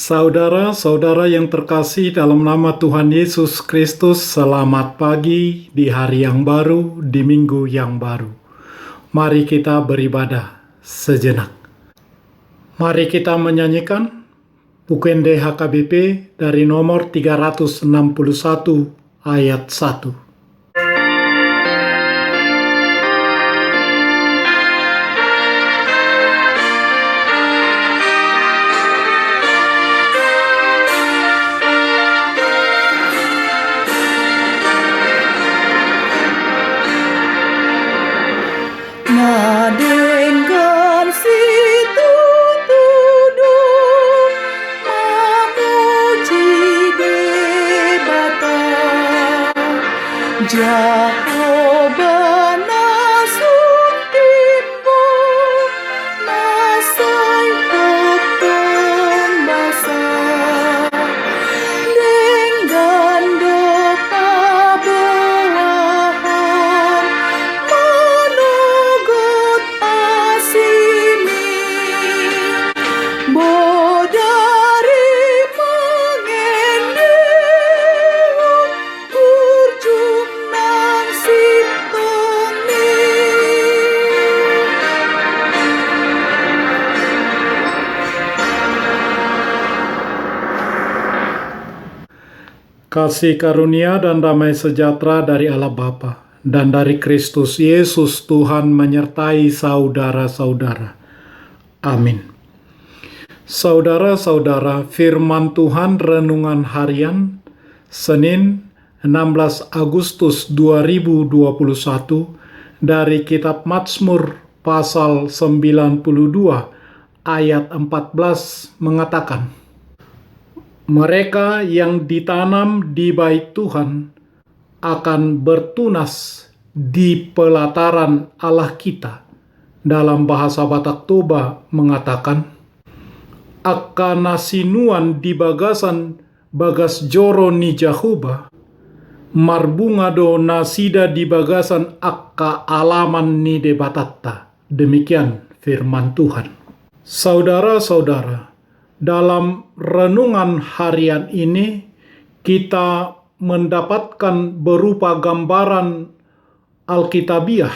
Saudara-saudara yang terkasih dalam nama Tuhan Yesus Kristus, selamat pagi di hari yang baru, di minggu yang baru. Mari kita beribadah sejenak. Mari kita menyanyikan Pukende HKBP dari nomor 361 ayat 1. Dengan situ duduk memuji debata Jehovah nasung timbul nasai hukum basa dengan doa bewahan menugut asimi bodari mengendeung urjung nang sitoni. Kasih karunia dan damai sejahtera dari Allah Bapa dan dari Kristus Yesus Tuhan menyertai saudara-saudara. Amin. Saudara-saudara, firman Tuhan renungan harian Senin 16 Agustus 2021 dari kitab Mazmur pasal 92 ayat 14 mengatakan, mereka yang ditanam di bait Tuhan akan bertunas di pelataran Allah kita. Dalam bahasa Batak Toba mengatakan, akka nasinuan di bagasan bagas joro ni Jahuba, marbungado nasida di bagasan akka alaman ni debatatta. Demikian firman Tuhan. Saudara-saudara, dalam renungan harian ini kita mendapatkan berupa gambaran Alkitabiah,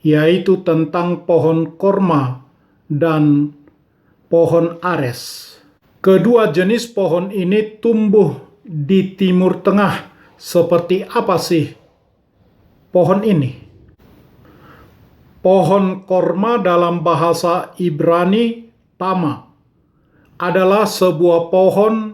yaitu tentang pohon korma dan pohon ares. Kedua jenis pohon ini tumbuh di Timur Tengah. Seperti apa sih pohon ini? Pohon korma dalam bahasa Ibrani tama adalah sebuah pohon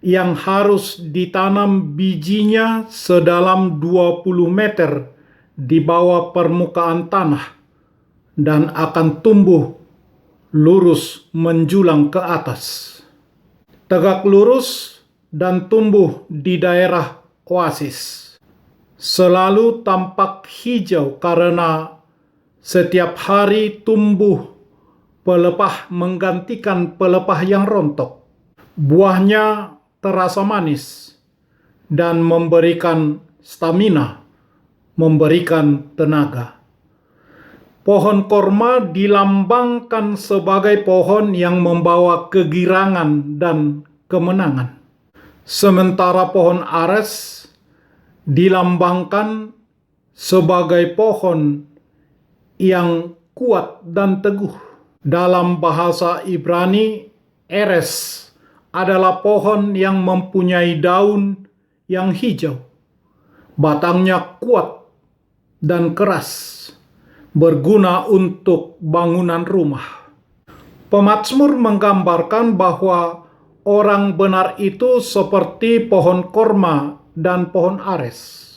yang harus ditanam bijinya sedalam 20 meter di bawah permukaan tanah dan akan tumbuh lurus menjulang ke atas, tegak lurus dan tumbuh di daerah oasis. Selalu tampak hijau karena setiap hari tumbuh pelepah menggantikan pelepah yang rontok. Buahnya terasa manis dan memberikan stamina, memberikan tenaga. Pohon korma dilambangkan sebagai pohon yang membawa kegirangan dan kemenangan. Sementara pohon ares dilambangkan sebagai pohon yang kuat dan teguh. Dalam bahasa Ibrani, eres adalah pohon yang mempunyai daun yang hijau, batangnya kuat dan keras, berguna untuk bangunan rumah. Pemazmur menggambarkan bahwa orang benar itu seperti pohon korma dan pohon ares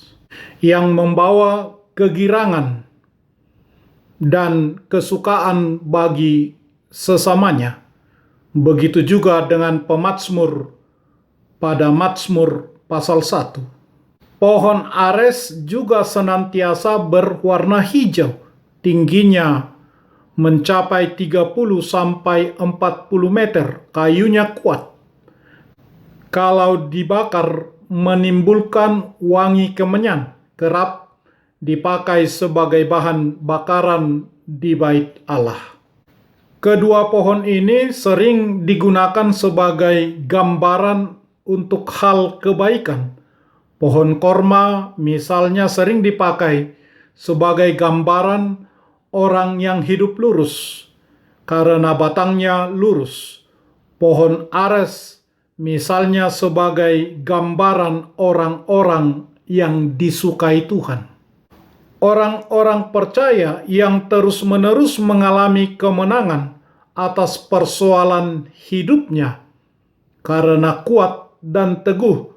yang membawa kegirangan dan kesukaan bagi sesamanya. Begitu juga dengan pemazmur pada Mazmur pasal 1. Pohon ares juga senantiasa berwarna hijau, tingginya mencapai 30 sampai 40 meter, kayunya kuat. Kalau dibakar menimbulkan wangi kemenyan, kerap dipakai sebagai bahan bakaran di bait Allah. Kedua pohon ini sering digunakan sebagai gambaran untuk hal kebaikan. Pohon korma misalnya sering dipakai sebagai gambaran orang yang hidup lurus karena batangnya lurus. Pohon ares misalnya sebagai gambaran orang-orang yang disukai Tuhan. Orang-orang percaya yang terus-menerus mengalami kemenangan atas persoalan hidupnya karena kuat dan teguh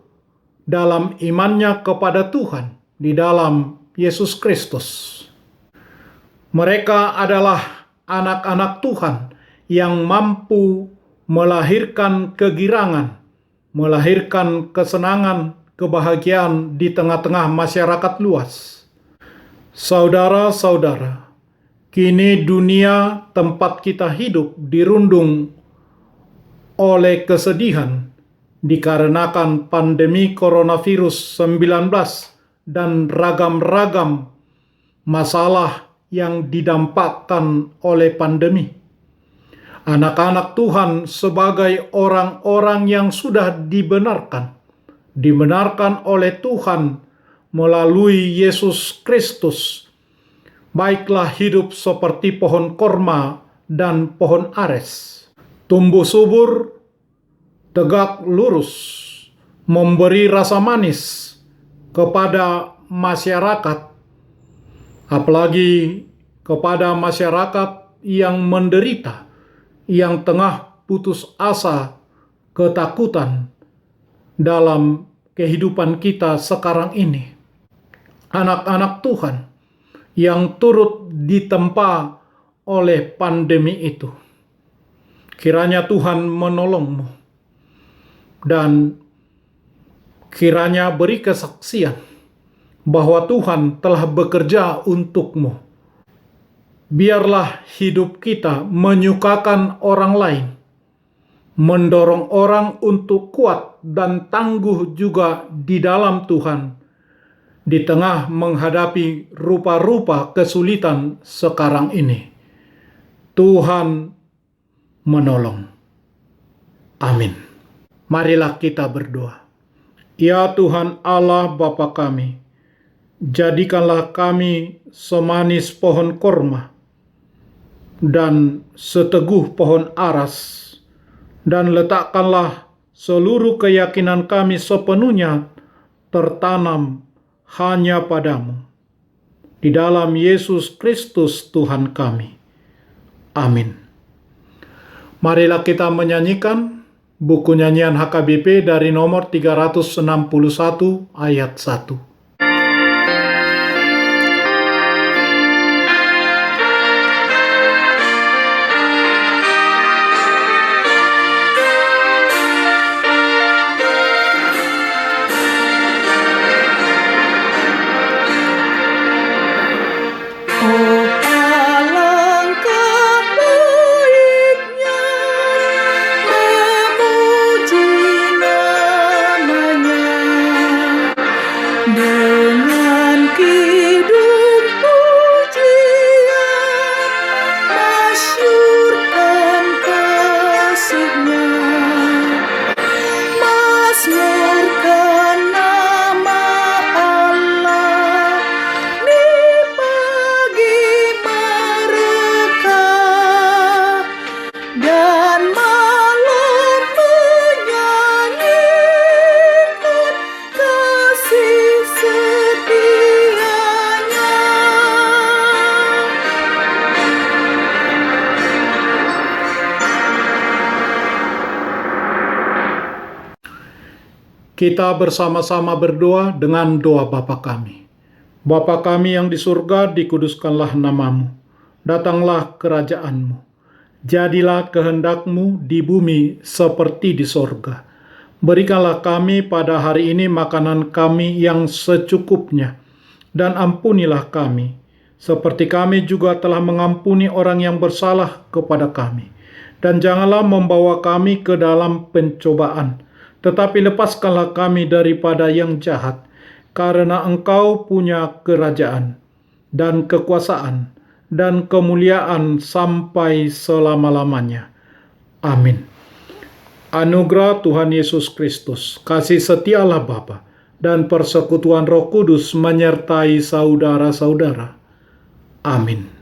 dalam imannya kepada Tuhan di dalam Yesus Kristus. Mereka adalah anak-anak Tuhan yang mampu melahirkan kegirangan, melahirkan kesenangan, kebahagiaan di tengah-tengah masyarakat luas. Saudara-saudara, kini dunia tempat kita hidup dirundung oleh kesedihan dikarenakan pandemi coronavirus 19 dan ragam-ragam masalah yang didampakkan oleh pandemi. Anak-anak Tuhan sebagai orang-orang yang sudah dibenarkan oleh Tuhan melalui Yesus Kristus, baiklah hidup seperti pohon korma dan pohon ares, tumbuh subur, tegak lurus, memberi rasa manis kepada masyarakat, apalagi kepada masyarakat yang menderita, yang tengah putus asa, ketakutan dalam kehidupan kita sekarang ini. Anak-anak Tuhan yang turut ditempa oleh pandemi itu. Kiranya Tuhan menolongmu dan kiranya beri kesaksian bahwa Tuhan telah bekerja untukmu. Biarlah hidup kita menyukakan orang lain, mendorong orang untuk kuat dan tangguh juga di dalam Tuhan, di tengah menghadapi rupa-rupa kesulitan sekarang ini. Tuhan menolong. Amin. Marilah kita berdoa. Ya Tuhan Allah Bapa kami, jadikanlah kami semanis pohon korma dan seteguh pohon aras, dan letakkanlah seluruh keyakinan kami sepenuhnya tertanam hanya padamu. Di dalam Yesus Kristus Tuhan kami. Amin. Marilah kita menyanyikan buku nyanyian HKBP dari nomor 361 ayat 1. Kita bersama-sama berdoa dengan doa Bapa kami. Bapa kami yang di surga, dikuduskanlah namamu. Datanglah kerajaanmu. Jadilah kehendakmu di bumi seperti di sorga. Berikanlah kami pada hari ini makanan kami yang secukupnya. Dan ampunilah kami, seperti kami juga telah mengampuni orang yang bersalah kepada kami. Dan janganlah membawa kami ke dalam pencobaan, tetapi lepaskanlah kami daripada yang jahat, karena Engkau punya kerajaan, dan kekuasaan, dan kemuliaan sampai selama-lamanya. Amin. Anugerah Tuhan Yesus Kristus, kasih setia Allah Bapa, dan persekutuan Roh Kudus menyertai saudara-saudara. Amin.